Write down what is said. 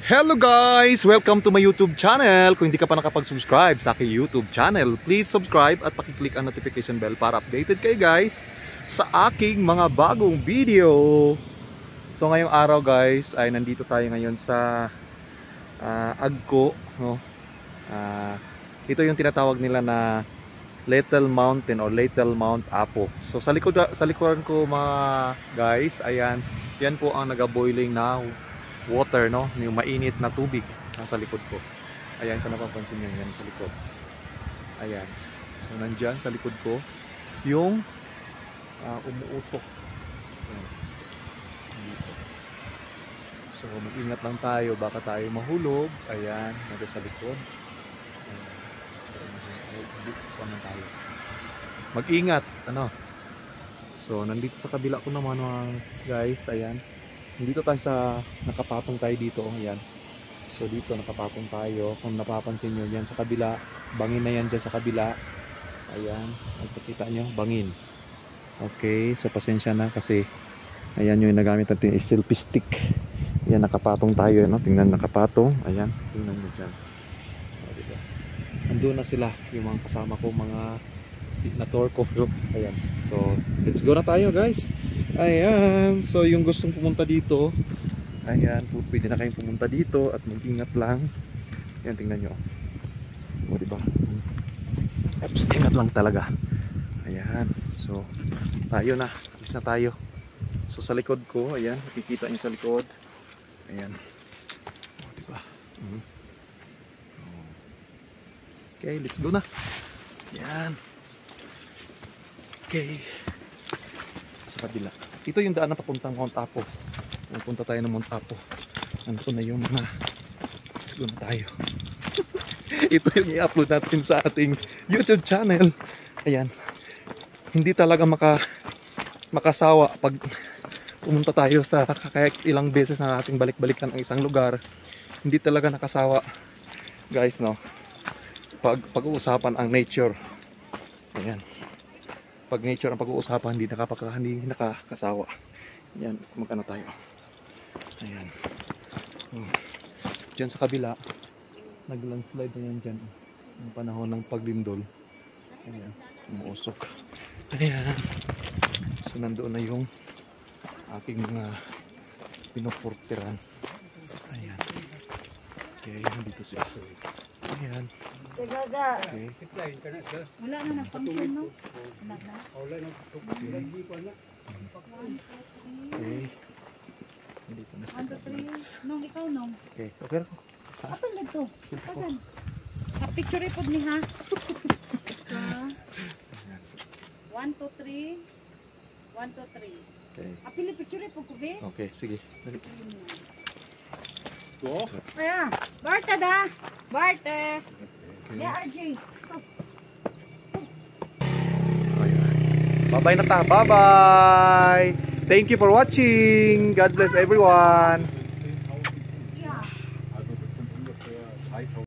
Hello guys! Welcome to my YouTube channel. Kung hindi ka pa nakapag-subscribe sa aking YouTube channel, please subscribe at pakiclick ang notification bell para updated kayo guys sa aking mga bagong video. So ngayong araw guys ay nandito tayo ngayon sa Agco, no? Ito yung tinatawag nila na Little Mountain or Little Mount Apo. So sa likuran ko mga guys, ayan, yan po ang naga-boiling na water, no? Yung mainit na tubig nasa likod ko. Ayan, kung napapansin nyo yan sa likod. Ayan. So, nandyan sa likod ko yung umuusok. Ayan. So, mag-ingat lang tayo. Baka tayo mahulog. Ayan, nandyan sa likod. Mag-ingat. Ano? So, nandito sa kabila ko naman mga guys. Ayan. Dito tayo sa nakapatong tayo dito, ayan. So dito nakapatong tayo. Kung napapansin nyo yan sa kabila, bangin na yan dyan sa kabila. Ayan, magpakita nyo, bangin. Okay, so pasensya na kasi ayan yung nagamit natin yung selfie stick. Ayan, nakapatong tayo, no? Tingnan, nakapatong. Ayan, tingnan nyo dyan. Diba? Andun na sila, yung mga kasama ko, mga na tour ko. Ayan, so let's go na tayo guys. Ayan, so yung gustong pumunta dito, ayan, pwede na kayong pumunta dito at mag-ingat lang. Ayan, tingnan nyo. O, diba? Tapos ingat lang talaga. Ayan, so tayo na, alis na tayo. So sa likod ko, ayan, nakikita nyo sa likod. Ayan. O, diba? Okay, let's go na. Ayan. Okay. Sa kabila. Ito yung daan na papuntang Mount Apo. Pupunta tayo ng Mount Apo. Nandito na yung mga... Let's go na tayo. Ito yung i-upload natin sa ating YouTube channel. Ayan. Hindi talaga makasawa pag pumunta tayo sa kahit ilang beses na ating balik-balikan ang isang lugar. Hindi talaga nakasawa. Guys, no? Pag-uusapan ang nature. Ayan. Pag nature ang pag-uusapan, hindi nakakasawa. Yan, magkano tayo. Ayan. Diyan sa kabila, nag-landslide na yan dyan. Yung panahon ng paglindol. Ayan, umuusok. Ayan. So, nandoon na yung aking mga pinuporteran. Ayan. Okay, dito siya. Ayan. Okay. Wala na nagpangkin, no? Wala na. Okay. Dito na siya. 1, 2, 3. Nung ikaw, nung. Okay. Okay ako. Apa lang to? Tagan. Picture po ni ha. 1, 2, 3. 1, 2, 3. Okay. Apili picture po ko, be? Okay, sige. Dali. Kaya, Barte da. Barte. Yeah, RJ. Bye-bye na ta. Bye-bye. Thank you for watching. God bless everyone.